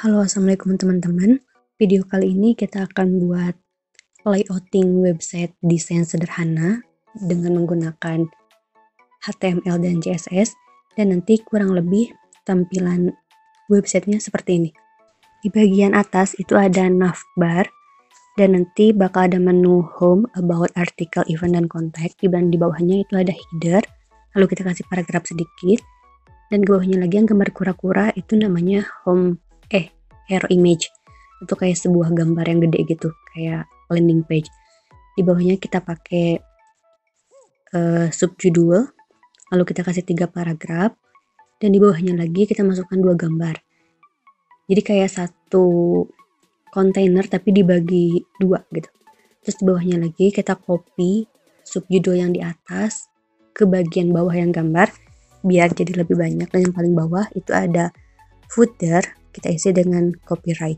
Halo, assalamualaikum teman-teman. Video kali ini kita akan buat layouting website desain sederhana dengan menggunakan HTML dan CSS, dan nanti kurang lebih tampilan websitenya seperti ini. Di bagian atas itu ada navbar, dan nanti bakal ada menu home, about, artikel, event, dan contact. Di bawahnya itu ada header, lalu kita kasih paragraf sedikit, dan di bawahnya lagi yang gambar kura-kura itu namanya hero image. Itu kayak sebuah gambar yang gede gitu, kayak landing page. Di bawahnya kita pakai subjudul, lalu kita kasih 3 paragraf, dan di bawahnya lagi kita masukkan 2 gambar. Jadi kayak satu kontainer tapi dibagi 2 gitu. Terus di bawahnya lagi kita copy subjudul yang di atas ke bagian bawah yang gambar biar jadi lebih banyak, dan yang paling bawah itu ada footer, kita isi dengan copyright.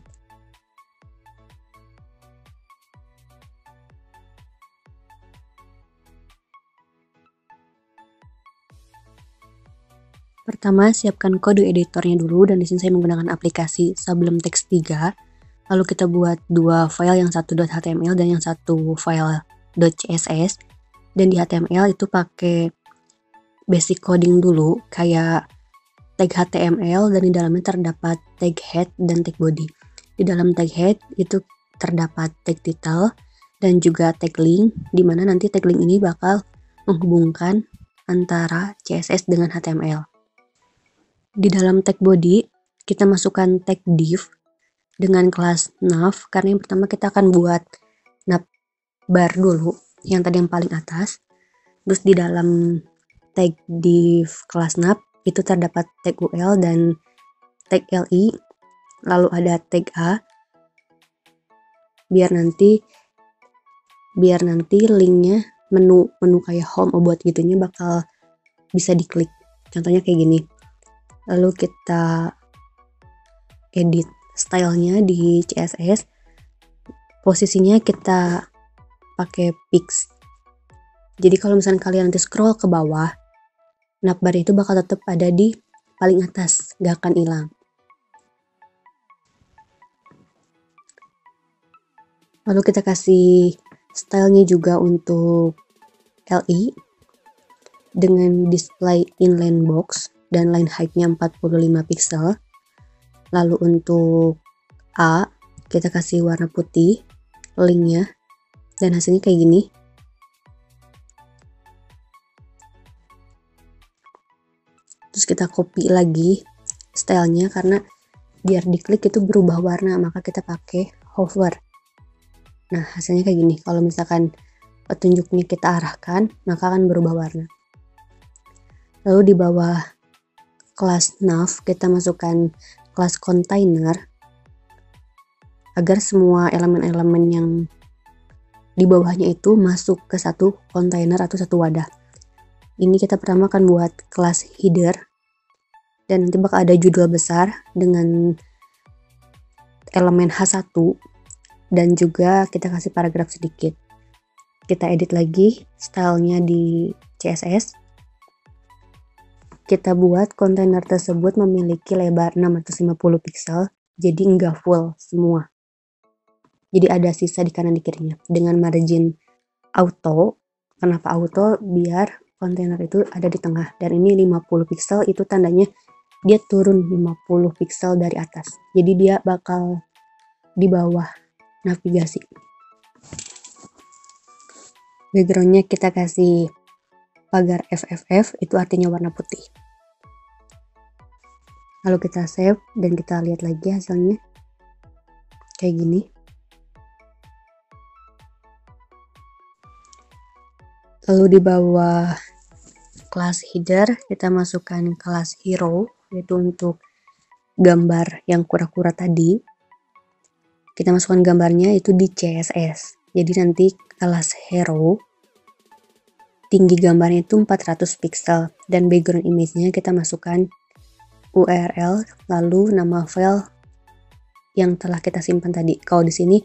Pertama, siapkan kode editornya dulu, dan di sini saya menggunakan aplikasi Sublime Text 3. Lalu kita buat 2 file, yang satu .html dan yang satu file .css. Dan di HTML itu pakai basic coding dulu, kayak tag HTML, dan di dalamnya terdapat tag head dan tag body. Di dalam tag head itu terdapat tag title dan juga tag link, di mana nanti tag link ini bakal menghubungkan antara CSS dengan HTML. Di dalam tag body kita masukkan tag div dengan kelas nav, karena yang pertama kita akan buat navbar dulu, yang tadi yang paling atas. Terus di dalam tag div kelas nav itu terdapat tag ul dan tag li, lalu ada tag a, biar nanti linknya menu kayak home, about gitunya bakal bisa diklik. Contohnya kayak gini. Lalu kita edit stylenya di CSS, posisinya kita pakai pix. Jadi kalau misalnya kalian nanti scroll ke bawah, navbar itu bakal tetap ada di paling atas, gak akan hilang. Lalu kita kasih stylenya juga untuk li dengan display inline box dan line height-nya 45 pixel. Lalu untuk A kita kasih warna putih linknya, dan hasilnya kayak gini. Terus kita copy lagi stylenya, karena biar diklik itu berubah warna, maka kita pakai hover. Nah, hasilnya kayak gini. Kalau misalkan petunjuknya kita arahkan, maka akan berubah warna. Lalu di bawah kelas nav kita masukkan kelas container, agar semua elemen-elemen yang di bawahnya itu masuk ke satu kontainer atau satu wadah. Ini kita pertama akan buat kelas header, dan nanti bakal ada judul besar dengan elemen H1, dan juga kita kasih paragraf sedikit. Kita edit lagi stylenya di CSS. Kita buat kontainer tersebut memiliki lebar 650 pixel, jadi enggak full semua. Jadi ada sisa di kanan di kirinya. Dengan margin auto. Kenapa auto? Biar kontainer itu ada di tengah, dan ini 50 pixel itu tandanya dia turun 50 pixel dari atas. Jadi dia bakal di bawah navigasi. Backgroundnya kita kasih pagar FFF, itu artinya warna putih. Lalu kita save dan kita lihat lagi hasilnya kayak gini. Lalu di bawah kelas header kita masukkan kelas hero, yaitu untuk gambar yang kura-kura tadi. Kita masukkan gambarnya itu di CSS. Jadi nanti kelas hero tinggi gambarnya itu 400 pixel, dan background image-nya kita masukkan URL lalu nama file yang telah kita simpan tadi. Kalau di sini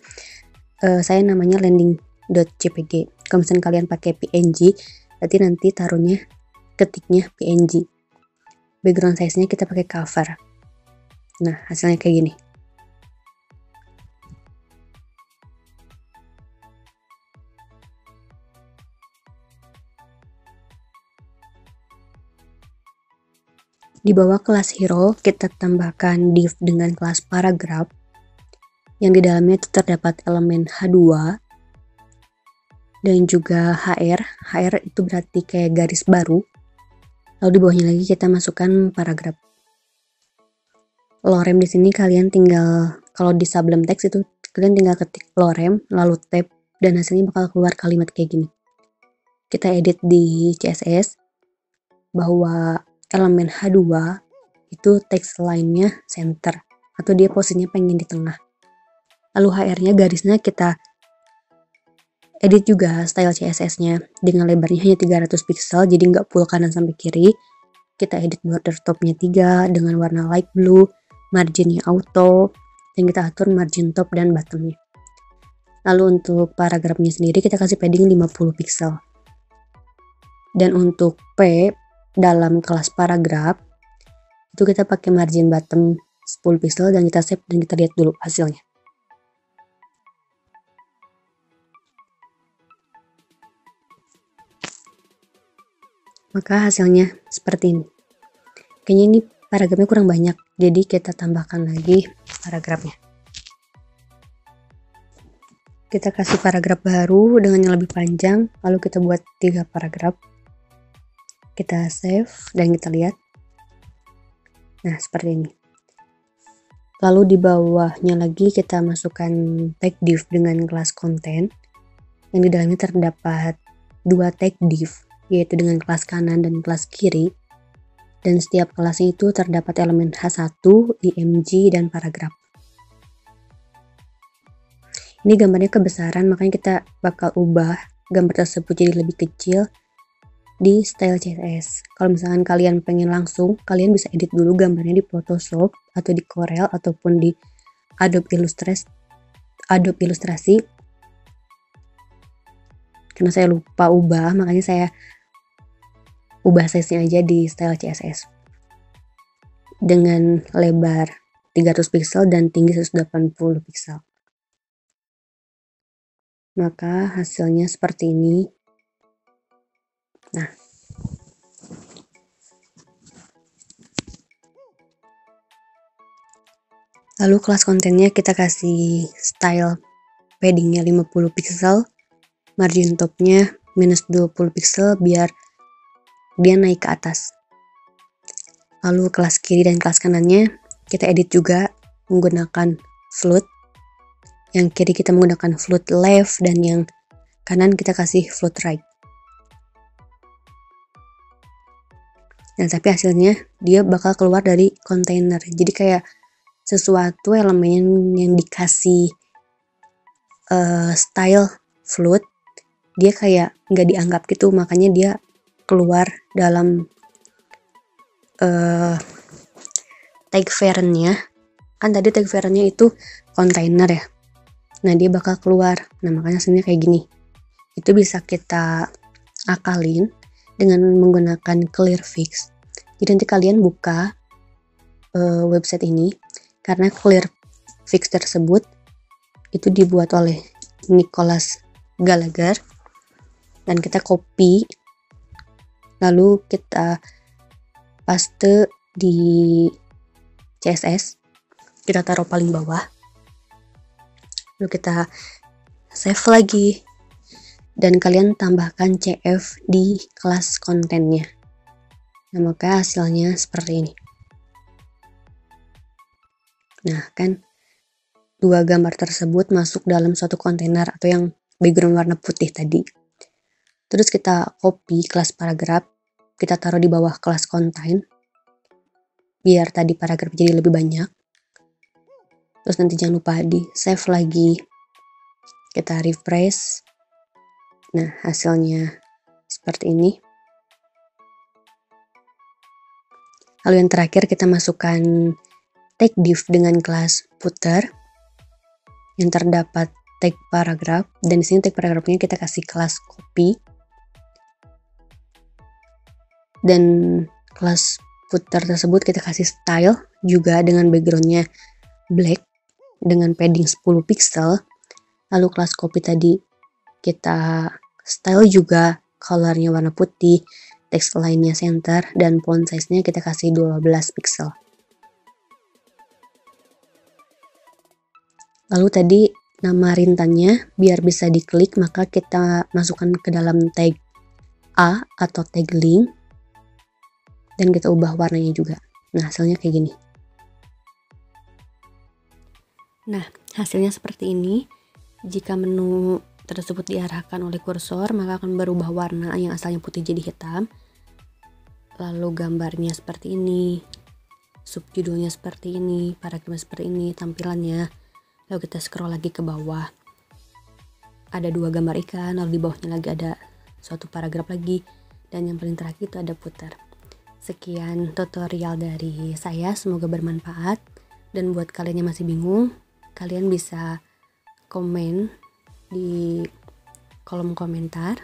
saya namanya landing.jpg. Kalau misalnya kalian pakai PNG, berarti nanti taruhnya ketiknya PNG. Background size-nya kita pakai cover. Nah, hasilnya kayak gini. Di bawah kelas hero, kita tambahkan div dengan kelas paragraph, yang di dalamnya itu terdapat elemen H2 dan juga HR. HR itu berarti kayak garis baru. Lalu di bawahnya lagi kita masukkan paragraf. Lorem di sini kalian tinggal, kalau di Sublime Text itu kalian tinggal ketik lorem lalu tab dan hasilnya bakal keluar kalimat kayak gini. Kita edit di CSS bahwa elemen H2 itu text line-nya center atau dia posisinya pengen di tengah. Lalu HR-nya garisnya kita edit juga style CSS-nya dengan lebarnya hanya 300 pixel, jadi nggak full kanan sampai kiri. Kita edit border top-nya 3 dengan warna light blue, marginnya auto, dan kita atur margin top dan bottom-nya. Lalu untuk paragrafnya sendiri kita kasih padding 50 pixel. Dan untuk P dalam kelas paragraf itu kita pakai margin bottom 10 pixel dan kita save dan kita lihat dulu hasilnya. Maka hasilnya seperti ini. Kayaknya ini paragrafnya kurang banyak, jadi kita tambahkan lagi paragrafnya. Kita kasih paragraf baru dengan yang lebih panjang, lalu kita buat 3 paragraf. Kita save dan kita lihat. Nah, seperti ini. Lalu di bawahnya lagi kita masukkan tag div dengan kelas content, yang di dalamnya terdapat 2 tag div, yaitu dengan kelas kanan dan kelas kiri. Dan setiap kelasnya itu terdapat elemen H1, IMG, dan paragraf. Ini gambarnya kebesaran, makanya kita bakal ubah gambar tersebut jadi lebih kecil di style CSS. Kalau misalkan kalian pengen langsung, kalian bisa edit dulu gambarnya di Photoshop atau di Corel ataupun di Adobe Illustrasi. Karena saya lupa ubah, makanya saya ubah size-nya aja di style CSS. Dengan lebar 300 pixel dan tinggi 180 pixel. Maka hasilnya seperti ini. Nah, lalu kelas kontennya kita kasih style paddingnya 50 pixel, margin topnya minus 20 pixel biar dia naik ke atas. Lalu kelas kiri dan kelas kanannya kita edit juga menggunakan float. Yang kiri kita menggunakan float left dan yang kanan kita kasih float right. Nah, tapi hasilnya dia bakal keluar dari kontainer. Jadi kayak sesuatu elemen yang dikasih style float, dia kayak nggak dianggap gitu, makanya dia keluar dalam tag variant-nya. Kan tadi tag variant-nya itu kontainer ya. Nah, dia bakal keluar. Nah, makanya hasilnya kayak gini. Itu bisa kita akalin dengan menggunakan clear fix. Jadi nanti kalian buka website ini, karena clear fix tersebut itu dibuat oleh Nicholas Gallagher, dan kita copy lalu kita paste di CSS, kita taruh paling bawah, lalu kita save lagi dan kalian tambahkan CF di kelas kontennya. Nah, maka hasilnya seperti ini. Nah, kan dua gambar tersebut masuk dalam suatu kontainer atau yang background warna putih tadi. Terus kita copy kelas paragraf, kita taruh di bawah kelas content biar tadi paragraf jadi lebih banyak. Terus nanti jangan lupa di save lagi, kita refresh. Nah, hasilnya seperti ini. Lalu yang terakhir kita masukkan tag div dengan kelas footer yang terdapat tag paragraf, dan di sini tag paragrafnya kita kasih kelas copy, dan kelas footer tersebut kita kasih style juga dengan backgroundnya black dengan padding 10 pixel. Lalu kelas copy tadi kita style juga colornya warna putih text line-nya center, dan font size-nya kita kasih 12 pixel. Lalu tadi nama rintannya biar bisa diklik, maka kita masukkan ke dalam tag A atau tag link, dan kita ubah warnanya juga. Nah, hasilnya kayak gini. Nah, hasilnya seperti ini. Jika menu tersebut diarahkan oleh kursor, maka akan berubah warna yang asalnya putih jadi hitam. Lalu gambarnya seperti ini, subjudulnya seperti ini, paragrafnya seperti ini, tampilannya. Lalu kita scroll lagi ke bawah. Ada 2 gambar ikan, lalu di bawahnya lagi ada suatu paragraf lagi, dan yang paling terakhir itu ada footer. Sekian tutorial dari saya, semoga bermanfaat. Dan buat kalian yang masih bingung, kalian bisa komen di kolom komentar.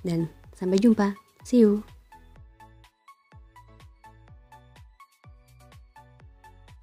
Dan sampai jumpa. See you.